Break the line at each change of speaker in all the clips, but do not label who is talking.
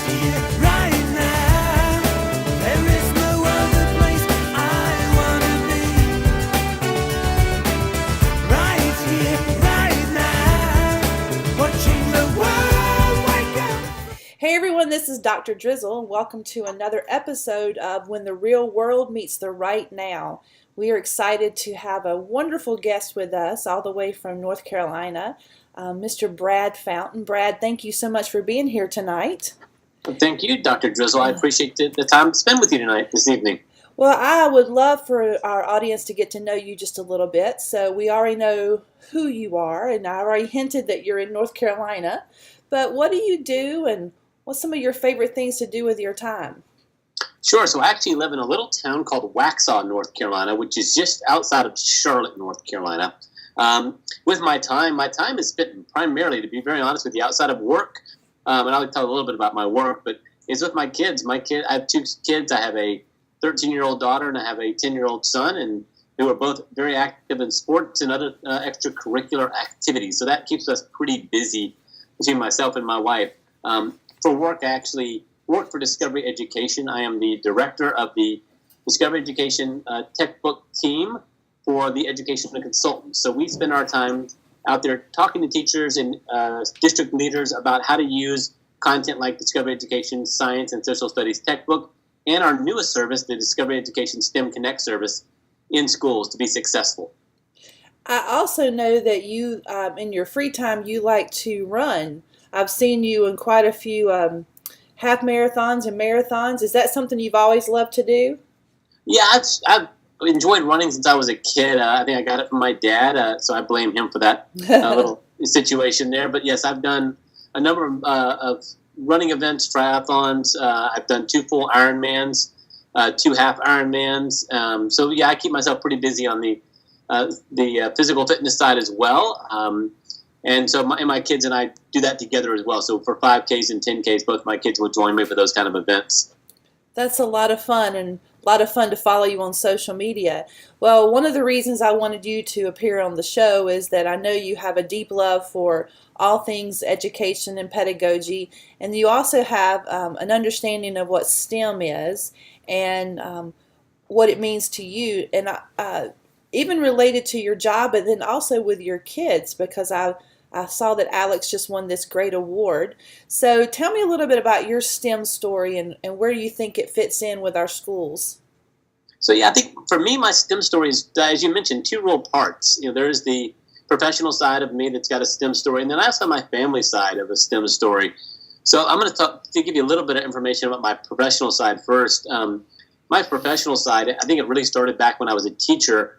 here, right now. There is no other place I wanna be. Right here, right now. Watching the world wake up.
Hey everyone, this is Dr. Drizzle, and welcome to another episode of When the Real World Meets the Right Now. We are excited to have a wonderful guest with us, all the way from North Carolina, Mr. Brad Fountain. Brad, thank you so much for being here tonight.
Well, thank you, Dr. Drizzle. I appreciate the time to spend with you this evening.
Well, I would love for our audience to get to know you just a little bit. So we already know who you are, and I already hinted that you're in North Carolina. But what do you do, and what's some of your favorite things to do with your time?
Sure. So I actually live in a little town called Waxhaw, North Carolina, which is just outside of Charlotte, North Carolina. With my time is spent primarily, to be very honest with you, outside of work. And I'll tell a little bit about my work, but it's with my kids. I have two kids. I have a 13-year-old daughter and I have a 10-year-old son, and who are both very active in sports and other extracurricular activities. So that keeps us pretty busy between myself and my wife. For work, I actually work for Discovery Education. I am the director of the Discovery Education textbook team for the educational consultants. So we spend our time out there talking to teachers and district leaders about how to use content like Discovery Education Science and Social Studies textbook and our newest service, the Discovery Education STEM Connect service, in schools to be successful.
I also know that you, in your free time, you like to run. I've seen you in quite a few half marathons and marathons. Is that something you've always loved to do?
Yeah, I've enjoyed running since I was a kid. I think I got it from my dad, so I blame him for that little situation there. But yes, I've done a number of running events, triathlons. I've done 2 full Ironmans, 2 half Ironmans. So yeah, I keep myself pretty busy on the physical fitness side as well. And so my kids and I do that together as well. So for 5Ks and 10Ks, both my kids will join me for those kind of events.
That's a lot of fun, and a lot of fun to follow you on social media. Well, one of the reasons I wanted you to appear on the show is that I know you have a deep love for all things education and pedagogy, and you also have an understanding of what STEM is and what it means to you, and even related to your job, but then also with your kids, because I saw that Alex just won this great award. So tell me a little bit about your STEM story and where you think it fits in with our schools.
So yeah, I think for me, my STEM story is, as you mentioned, 2 real parts. There's the professional side of me that's got a STEM story, and then I also have my family side of a STEM story. So I'm going to give you a little bit of information about my professional side first. My professional side, I think it really started back when I was a teacher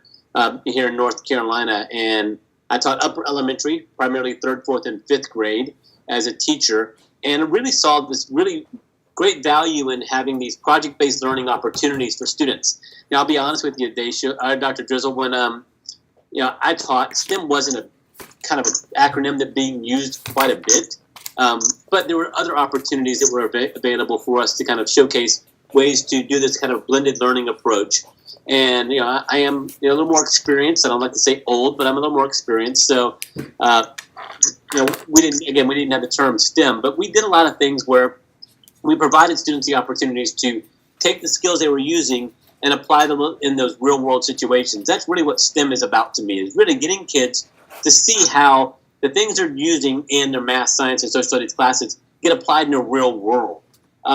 here in North Carolina, and I taught upper elementary, primarily 3rd, 4th, and 5th grade as a teacher, and I really saw this really great value in having these project-based learning opportunities for students. Now, I'll be honest with you, Dr. Drizzle, when I taught, STEM wasn't a kind of an acronym that being used quite a bit, but there were other opportunities that were available for us to kind of showcase ways to do this kind of blended learning approach. And, I am a little more experienced. I don't like to say old, but I'm a little more experienced. So, we didn't have the term STEM, but we did a lot of things where we provided students the opportunities to take the skills they were using and apply them in those real world situations. That's really what STEM is about to me, is really getting kids to see how the things they're using in their math, science, and social studies classes get applied in the real world.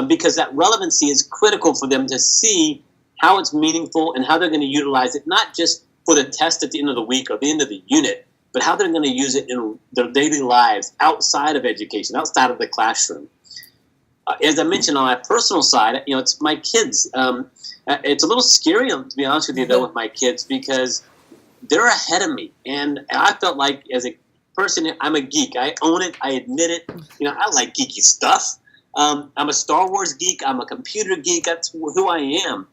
Because that relevancy is critical for them to see how it's meaningful and how they're going to utilize it, not just for the test at the end of the week or the end of the unit, but how they're going to use it in their daily lives outside of education, outside of the classroom. As I mentioned on my personal side, it's my kids. It's a little scary, to be honest with you, though, with my kids, because they're ahead of me. And I felt like, as a person, I'm a geek. I own it. I admit it. I like geeky stuff. I'm a Star Wars geek. I'm a computer geek. That's who I am.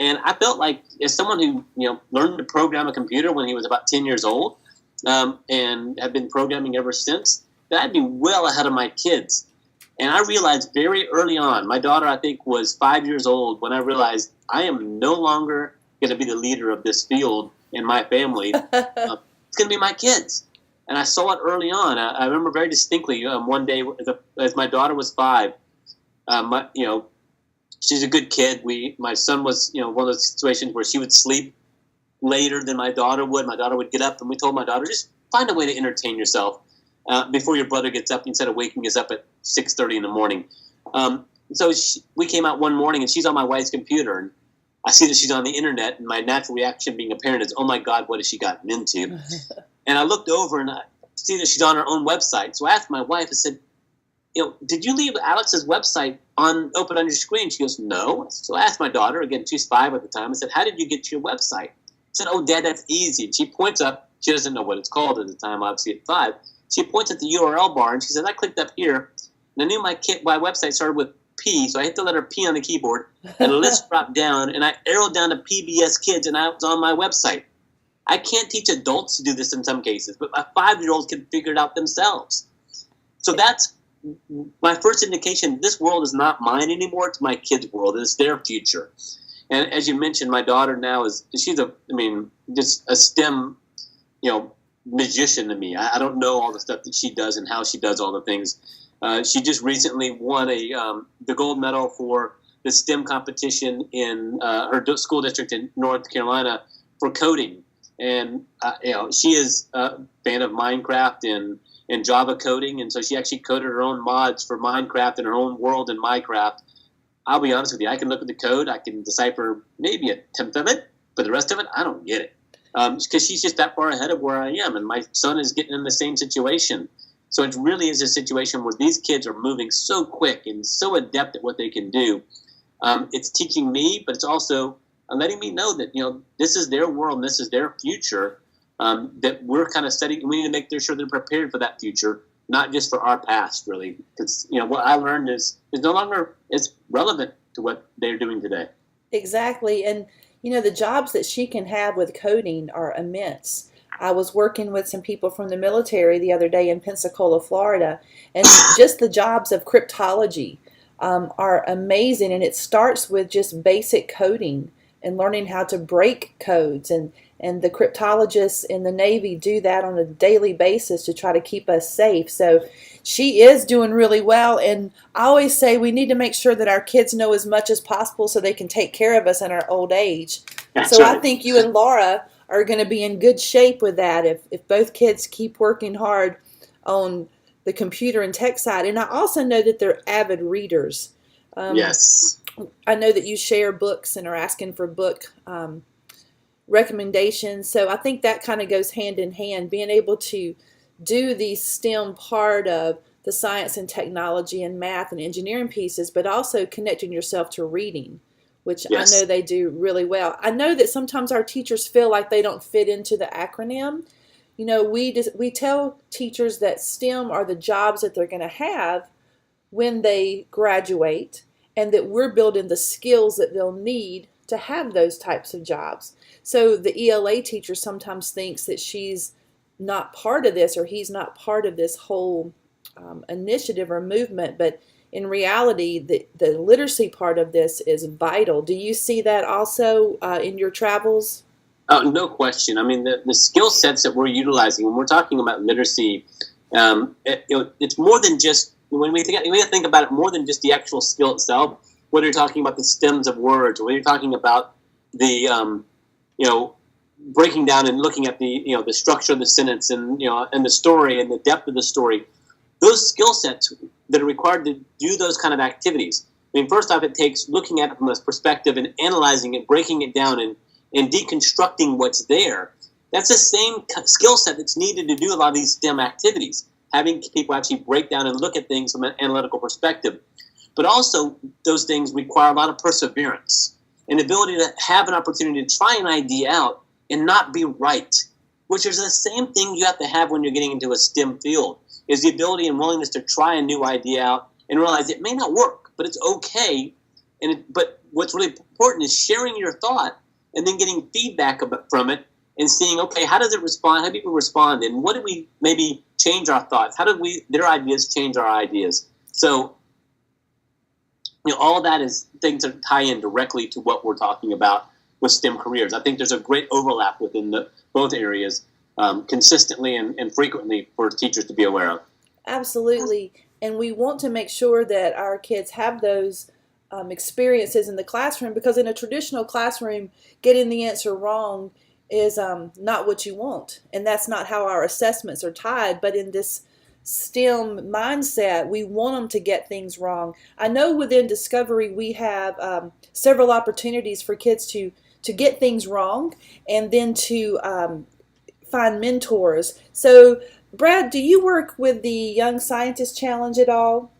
And I felt like, as someone who learned to program a computer when he was about 10 years old, and have been programming ever since, that I'd be well ahead of my kids. And I realized very early on, my daughter, I think, was 5 years old when I realized I am no longer going to be the leader of this field in my family. It's going to be my kids. And I saw it early on. I remember very distinctly one day, as my daughter was 5, She's a good kid. My son was, one of those situations where she would sleep later than my daughter would. My daughter would get up, and we told my daughter, just find a way to entertain yourself before your brother gets up, instead of waking us up at 6:30 in the morning. So we came out one morning, and she's on my wife's computer, and I see that she's on the internet, and my natural reaction being a parent is, oh my God, what has she gotten into? And I looked over, and I see that she's on her own website. So I asked my wife, I said, did you leave Alex's website open on your screen? She goes, no. So I asked my daughter, again, she's 5 at the time, I said, how did you get to your website? I said, oh, Dad, that's easy. And she points up, she doesn't know what it's called at the time, obviously at 5. She points at the URL bar, and she said, I clicked up here, and I knew my website started with P, so I hit the letter P on the keyboard, and a list dropped down, and I arrowed down to PBS Kids, and I was on my website. I can't teach adults to do this in some cases, but my 5-year-olds can figure it out themselves. So that's my first indication. This world is not mine anymore. It's my kids' world. It's their future. And as you mentioned, my daughter now she's just a STEM, magician to me. I don't know all the stuff that she does and how she does all the things. She just recently won the gold medal for the STEM competition in her school district in North Carolina for coding. And, she is a fan of Minecraft and Java coding, and so she actually coded her own mods for Minecraft and her own world in Minecraft. I'll be honest with you, I can look at the code, I can decipher maybe a tenth of it, but the rest of it, I don't get it. Because she's just that far ahead of where I am, and my son is getting in the same situation. So it really is a situation where these kids are moving so quick and so adept at what they can do. It's teaching me, but it's also letting me know that, this is their world and this is their future, that we're kind of setting. We need to make sure they're prepared for that future, not just for our past, really. Because, what I learned is no longer is relevant to what they're doing today.
Exactly. And, the jobs that she can have with coding are immense. I was working with some people from the military the other day in Pensacola, Florida, and just the jobs of cryptology are amazing. And it starts with just basic coding and learning how to break codes. And the cryptologists in the Navy do that on a daily basis to try to keep us safe. So she is doing really well. And I always say we need to make sure that our kids know as much as possible so they can take care of us in our old age.
That's
so
right.
I think you and Laura are going to be in good shape with that if both kids keep working hard on the computer and tech side. And I also know that they're avid readers.
Yes.
I know that you share books and are asking for book recommendations. So I think that kind of goes hand in hand, being able to do the STEM part of the science and technology and math and engineering pieces, but also connecting yourself to reading, which
Yes.
I know they do really well. I know that sometimes our teachers feel like they don't fit into the acronym. We tell teachers that STEM are the jobs that they're going to have when they graduate, and that we're building the skills that they'll need to have those types of jobs. So the ELA teacher sometimes thinks that she's not part of this or he's not part of this whole initiative or movement, but in reality, the literacy part of this is vital. Do you see that also in your travels?
No question. I mean, the skill sets that we're utilizing when we're talking about literacy, it's more than just, when we think about it, more than just the actual skill itself. Whether you're talking about the stems of words, or whether you're talking about the breaking down and looking at the structure of the sentence and and the story and the depth of the story, those skill sets that are required to do those kind of activities. I mean, first off, it takes looking at it from a perspective and analyzing it, breaking it down, and deconstructing what's there. That's the same skill set that's needed to do a lot of these STEM activities, having people actually break down and look at things from an analytical perspective. But also, those things require a lot of perseverance, an ability to have an opportunity to try an idea out and not be right, which is the same thing you have to have when you're getting into a STEM field, is the ability and willingness to try a new idea out and realize it may not work, but it's okay. But what's really important is sharing your thought and then getting feedback from it and seeing, okay, how does it respond? How do people respond? And what do we maybe change our thoughts? How do their ideas change our ideas? So, all that is things that tie in directly to what we're talking about with STEM careers. I think there's a great overlap within both areas consistently and frequently for teachers to be aware of.
Absolutely. And we want to make sure that our kids have those experiences in the classroom, because in a traditional classroom, getting the answer wrong is not what you want. And that's not how our assessments are tied. But in this STEM mindset, we want them to get things wrong. I know within Discovery we have several opportunities for kids to get things wrong and then to find mentors. So, Brad, do you work with the Young Scientist Challenge at all?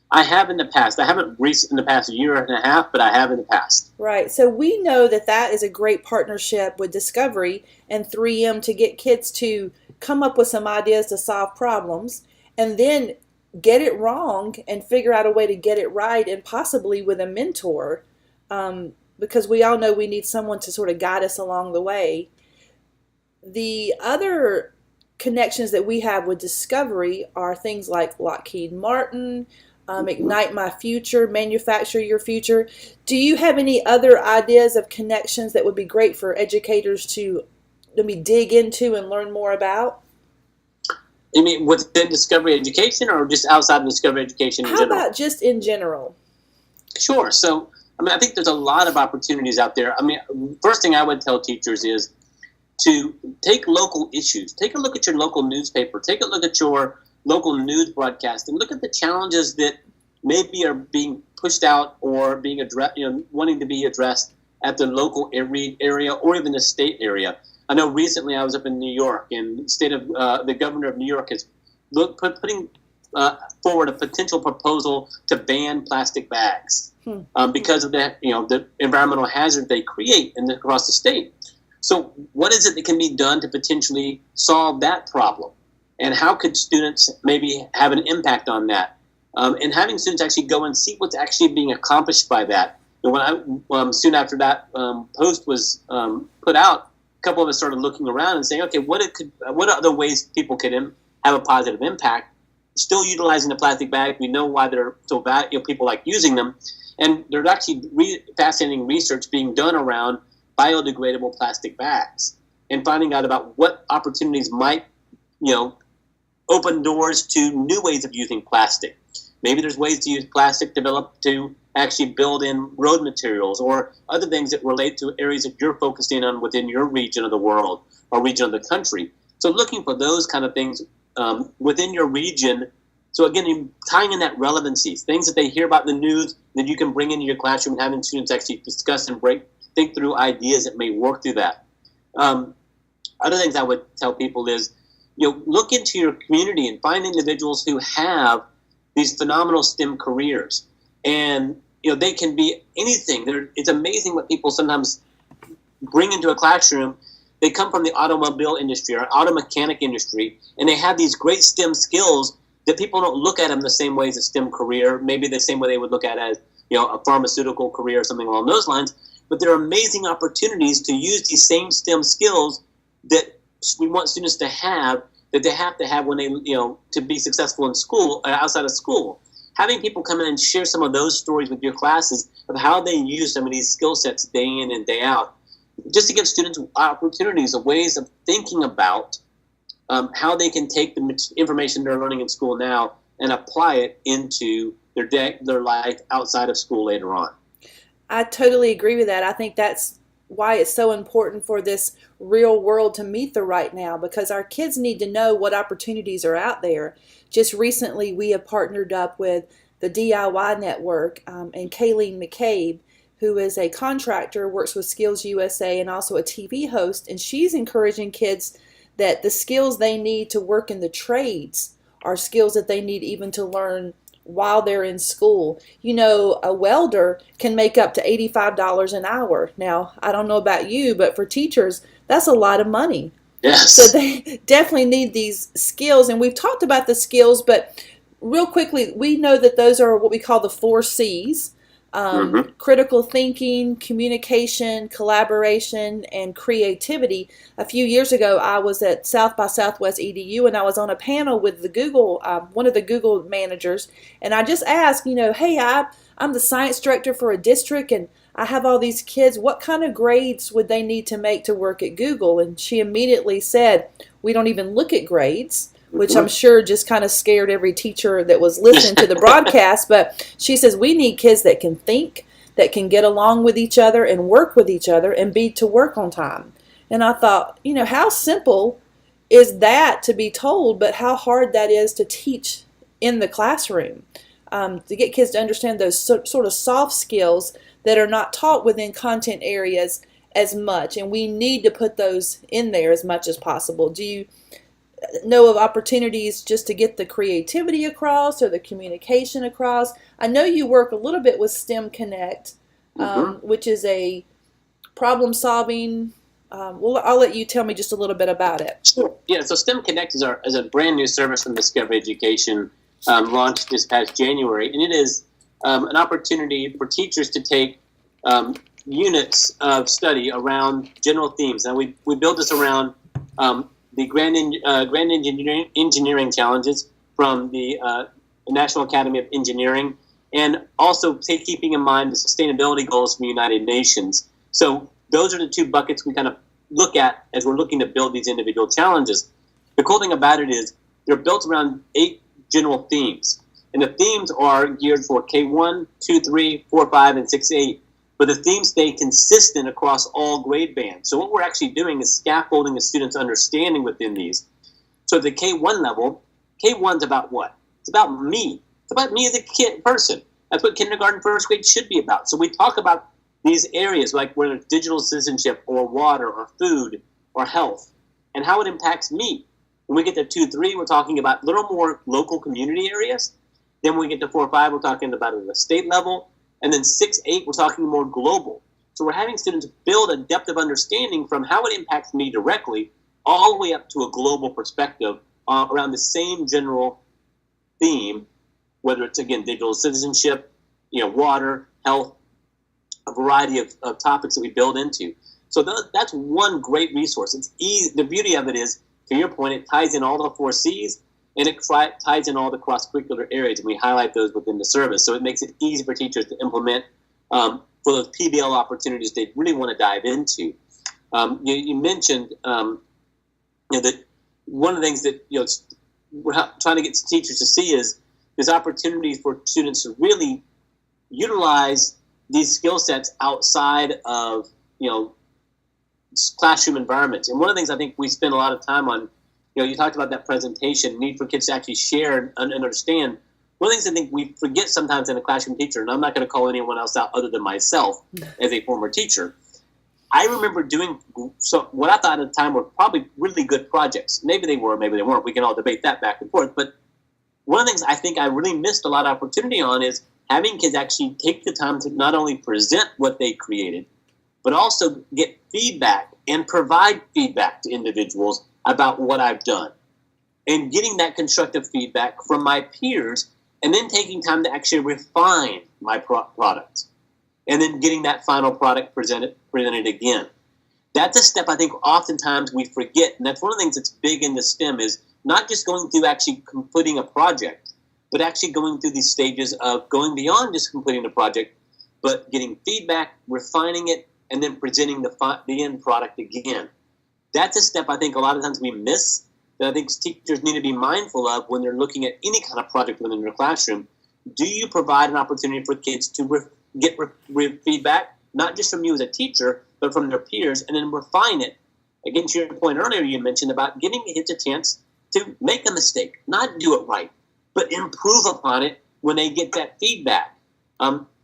I have in the past. I haven't in the past year and a half, but I have in the past.
Right. So we know that that is a great partnership with Discovery and 3M to get kids to come up with some ideas to solve problems and then get it wrong and figure out a way to get it right, and possibly with a mentor, because we all know we need someone to sort of guide us along the way. The other connections that we have with Discovery are things like Lockheed Martin, Ignite My Future, Manufacture Your Future. Do you have any other ideas of connections that would be great for educators to maybe dig into and learn more about?
You mean within Discovery Education or just outside of Discovery Education in general?
How about just in general?
Sure. So, I think there's a lot of opportunities out there. First thing I would tell teachers is to take local issues. Take a look at your local newspaper. Take a look at your local news broadcast and look at the challenges that maybe are being pushed out or being addressed, wanting to be addressed at the local area or even the state area. I know recently I was up in New York, and the governor of New York is putting forward a potential proposal to ban plastic bags because of the environmental hazard they create across the state. So what is it that can be done to potentially solve that problem? And how could students maybe have an impact on that? And having students actually go and see what's actually being accomplished by that. And when soon after that post was put out, a couple of us started looking around and saying, okay, what other ways people could have a positive impact? Still utilizing the plastic bag. We know why they're so valuable. People like using them. And there's actually fascinating research being done around biodegradable plastic bags and finding out about what opportunities might, open doors to new ways of using plastic. Maybe there's ways to use plastic developed to actually build in road materials or other things that relate to areas that you're focusing on within your region of the world or region of the country. So looking for those kind of things within your region. So again, tying in that relevancy, things that they hear about in the news that you can bring into your classroom and having students actually discuss and think through ideas that may work through that. Other things I would tell people is, look into your community and find individuals who have these phenomenal STEM careers. And, they can be anything. It's amazing what people sometimes bring into a classroom. They come from the automobile industry or auto mechanic industry, and they have these great STEM skills that people don't look at them the same way as a STEM career, maybe the same way they would look at as, a pharmaceutical career or something along those lines. But there are amazing opportunities to use these same STEM skills that we want students to have, that they have to have when they, to be successful in school, outside of school. Having people come in and share some of those stories with your classes of how they use some of these skill sets day in and day out, just to give students opportunities of ways of thinking about how they can take the information they're learning in school now and apply it into their life outside of school later on.
I totally agree with that. I think that's why it's so important for this real world to meet the right now, because our kids need to know what opportunities are out there. Just recently, we have partnered up with the DIY Network and Kayleen McCabe, who is a contractor, works with Skills USA, and also a TV host, and she's encouraging kids that the skills they need to work in the trades are skills that they need even to learn while they're in school. A welder can make up to $85 an hour. Now, I don't know about you, but for teachers, that's a lot of money.
Yes.
So they definitely need these skills. And we've talked about the skills, but real quickly, we know that those are what we call the 4 C's. Critical thinking, communication, collaboration, and creativity. A few years ago, I was at South by Southwest EDU, and I was on a panel with the Google, one of the Google managers, and I just asked, hey, I'm the science director for a district, and I have all these kids. What kind of grades would they need to make to work at Google? And she immediately said, we don't even look at grades. which I'm sure just kind of scared every teacher that was listening to the broadcast. But she says we need kids that can think, that can get along with each other and work with each other and be to work on time. And I thought, how simple is that to be told, but how hard that is to teach in the classroom, to get kids to understand those sort of soft skills that are not taught within content areas as much. And we need to put those in there as much as possible. Do you know of opportunities just to get the creativity across or the communication across? I know you work a little bit with STEM Connect, which is a problem solving. Well, I'll let you tell me just a little bit about it.
Sure. Yeah, so STEM Connect is a brand new service from Discovery Education, launched this past January, and it is an opportunity for teachers to take units of study around general themes. Now, we build this around the Grand Engineering Challenges from the National Academy of Engineering, and also keeping in mind the sustainability goals from the United Nations. So those are the two buckets we kind of look at as we're looking to build these individual challenges. The cool thing about it is they're built around 8 general themes. And the themes are geared for K1, 2, 3, 4, 5, and 6, 8. But the themes stay consistent across all grade bands. So what we're actually doing is scaffolding the students' understanding within these. So at the K1 level, K1's about what? It's about me. It's about me as a person. That's what kindergarten, first grade should be about. So we talk about these areas, like whether it's digital citizenship or water or food or health, and how it impacts me. When we get to 2, 3, we're talking about a little more local community areas. Then when we get to 4, 5, we're talking about it at the state level. And then 6, 8, we're talking more global. So we're having students build a depth of understanding from how it impacts me directly all the way up to a global perspective around the same general theme, whether it's, again, digital citizenship, water, health, a variety of topics that we build into. So that's one great resource. It's easy. The beauty of it is, to your point, it ties in all the 4 C's, and it ties in all the cross-curricular areas, and we highlight those within the service. So it makes it easy for teachers to implement for those PBL opportunities they really want to dive into. You mentioned that one of the things that we're trying to get teachers to see is there's opportunities for students to really utilize these skill sets outside of classroom environments. And one of the things I think we spend a lot of time on, you talked about that presentation, need for kids to actually share and understand. One of the things I think we forget sometimes in a classroom teacher, and I'm not going to call anyone else out other than myself as a former teacher, I remember doing what I thought at the time were probably really good projects. Maybe they were, maybe they weren't. We can all debate that back and forth. But one of the things I think I really missed a lot of opportunity on is having kids actually take the time to not only present what they created, but also get feedback and provide feedback to individuals about what I've done. And getting that constructive feedback from my peers, and then taking time to actually refine my product. And then getting that final product presented again. That's a step I think oftentimes we forget. And that's one of the things that's big in the STEM is not just going through actually completing a project, but actually going through these stages of going beyond just completing the project, but getting feedback, refining it, and then presenting the end product again. That's a step I think a lot of times we miss, that I think teachers need to be mindful of when they're looking at any kind of project within their classroom. Do you provide an opportunity for kids to get feedback, not just from you as a teacher, but from their peers, and then refine it? Again, to your point earlier, you mentioned about giving kids a chance to make a mistake, not do it right, but improve upon it when they get that feedback.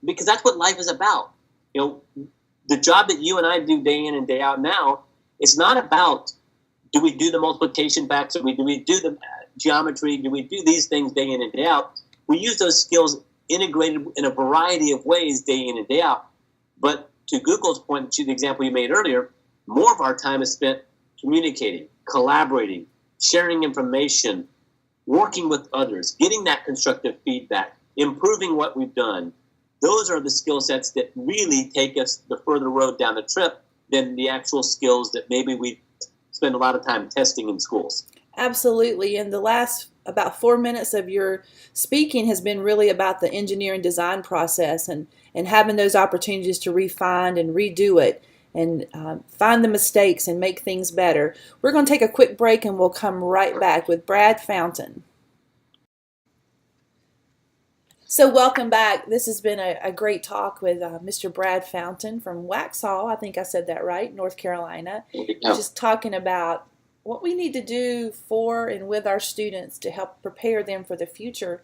Because that's what life is about. The job that you and I do day in and day out now, it's not about do we do the multiplication factor, do we do the geometry, do we do these things day in and day out. We use those skills integrated in a variety of ways day in and day out. But to Google's point, to the example you made earlier, more of our time is spent communicating, collaborating, sharing information, working with others, getting that constructive feedback, improving what we've done. Those are the skill sets that really take us the further road down the trip than the actual skills that maybe we spend a lot of time testing in schools.
Absolutely. And the last about 4 minutes of your speaking has been really about the engineering design process and having those opportunities to refine and redo it. and find the mistakes and make things better. We're going to take a quick break and we'll come right back with Brad Fountain. So welcome back. This has been a great talk with Mr. Brad Fountain from Waxhaw. I think I said that right, North Carolina.
Yeah.
Just talking about what we need to do for and with our students to help prepare them for the future.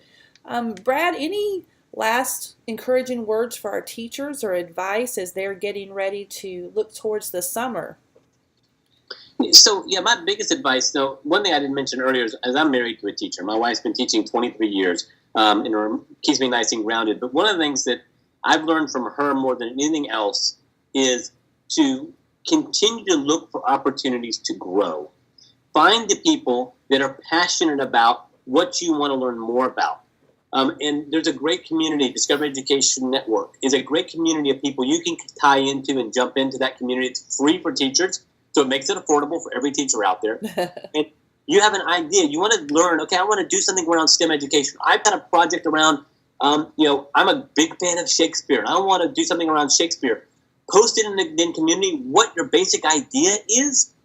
Brad, any last encouraging words for our teachers or advice as they're getting ready to look towards the summer?
So, yeah, my biggest advice, though, one thing I didn't mention earlier is I'm married to a teacher. My wife's been teaching 23 years. And keeps me nice and grounded. But one of the things that I've learned from her more than anything else is to continue to look for opportunities to grow. Find the people that are passionate about what you want to learn more about. And there's a great community. Discovery Education Network is a great community of people you can tie into and jump into that community. It's free for teachers, so it makes it affordable for every teacher out there. And you have an idea. You want to learn, okay, I want to do something around STEM education. I've got a project around, I'm a big fan of Shakespeare. I want to do something around Shakespeare. Post it in the community what your basic idea is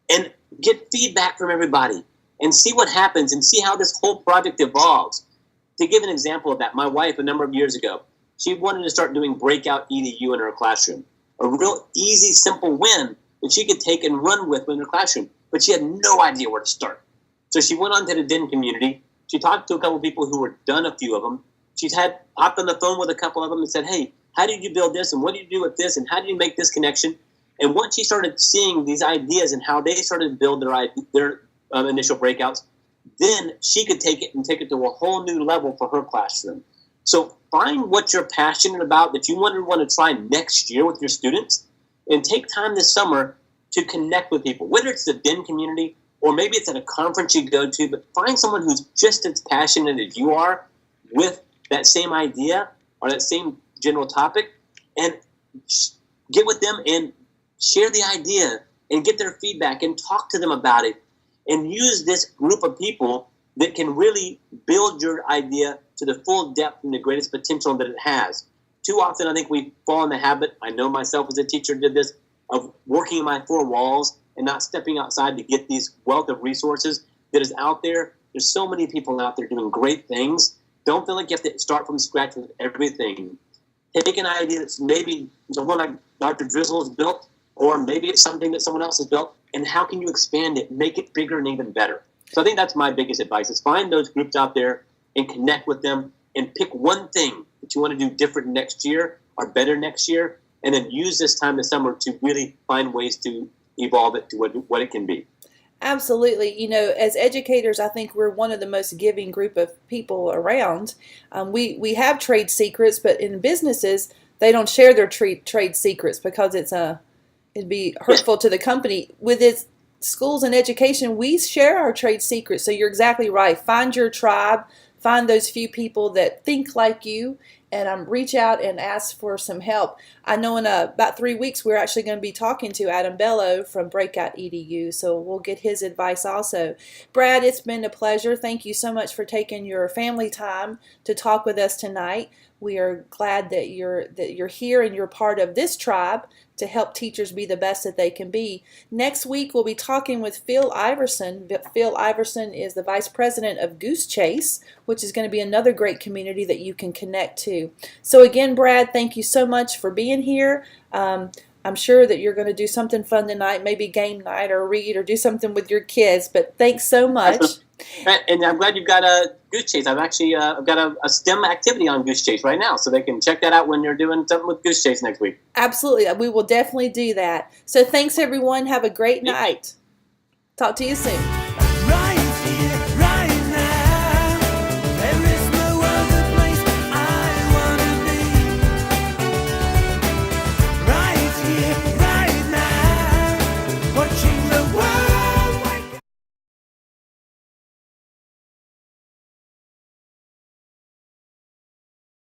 and get feedback from everybody and see what happens and see how this whole project evolves. To give an example of that, my wife, a number of years ago, she wanted to start doing breakout EDU in her classroom. A real easy, simple win that she could take and run with in her classroom. But she had no idea where to start. So she went on to the DIN community. She talked to a couple of people who were done a few of them. She's hopped on the phone with a couple of them and said, hey, how did you build this? And what do you do with this? And how do you make this connection? And once she started seeing these ideas and how they started to build their initial breakouts, then she could take it and take it to a whole new level for her classroom. So find what you're passionate about that you want to try next year with your students, and take time this summer to connect with people, whether it's the DIN community or maybe it's at a conference you go to, but find someone who's just as passionate as you are with that same idea or that same general topic, and get with them and share the idea and get their feedback and talk to them about it, and use this group of people that can really build your idea to the full depth and the greatest potential that it has. Too often, I think we fall in the habit, I know myself as a teacher did this, of working in my four walls and not stepping outside to get these wealth of resources that is out there. There's so many people out there doing great things. Don't feel like you have to start from scratch with everything. Take an idea that's maybe the one like Dr. Drizzle has built, or maybe it's something that someone else has built, and how can you expand it, make it bigger and even better? So I think that's my biggest advice, is find those groups out there and connect with them and pick one thing that you want to do different next year or better next year, and then use this time this summer to really find ways to evolve it to what it can be.
Absolutely. As educators, I think we're one of the most giving group of people around. We have trade secrets, but in businesses, they don't share their trade secrets because it'd be hurtful to the company. With its schools and education, we share our trade secrets. So you're exactly right. Find your tribe. Find those few people that think like you, and reach out and ask for some help. I know in about 3 weeks we're actually going to be talking to Adam Bello from Breakout EDU, so we'll get his advice also. Brad, it's been a pleasure. Thank you so much for taking your family time to talk with us tonight. We are glad that you're here and you're part of this tribe to help teachers be the best that they can be. Next week we'll be talking with Phil Iverson. Phil Iverson is the Vice President of Goose Chase, which is going to be another great community that you can connect to. So again, Brad, thank you so much for being here. I'm sure that you're going to do something fun tonight, maybe game night or read or do something with your kids, but thanks so much.
And I'm glad you've got a Goose Chase. I've actually I've got a STEM activity on Goose Chase right now, so they can check that out when you're doing something with Goose Chase next week.
Absolutely. We will definitely do that. So thanks, everyone. Have a great night. Talk to you soon.